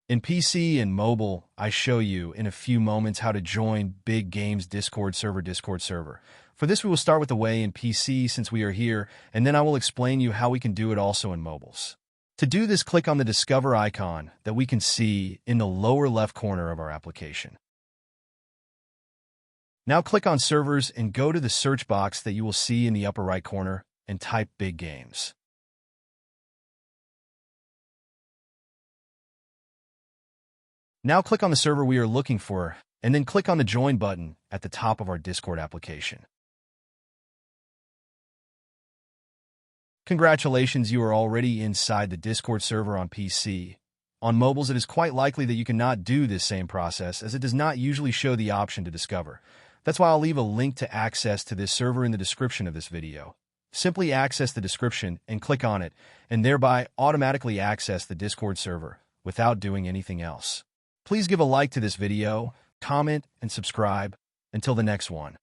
In PC and mobile, I show you in a few moments how to join Big Games Discord server. For this, we will start with the way in PC since we are here, and then I will explain you how we can do it also in mobiles. To do this, click on the Discover icon that we can see in the lower left corner of our application. Now click on Servers and go to the search box that you will see in the upper right corner and type Big Games. Now click on the server we are looking for, and then click on the Join button at the top of our Discord application. Congratulations, you are already inside the Discord server on PC. On mobiles, it is quite likely that you cannot do this same process, as it does not usually show the option to discover. That's why I'll leave a link to access to this server in the description of this video. Simply access the description and click on it, and thereby automatically access the Discord server without doing anything else. Please give a like to this video, comment, and subscribe. Until the next one.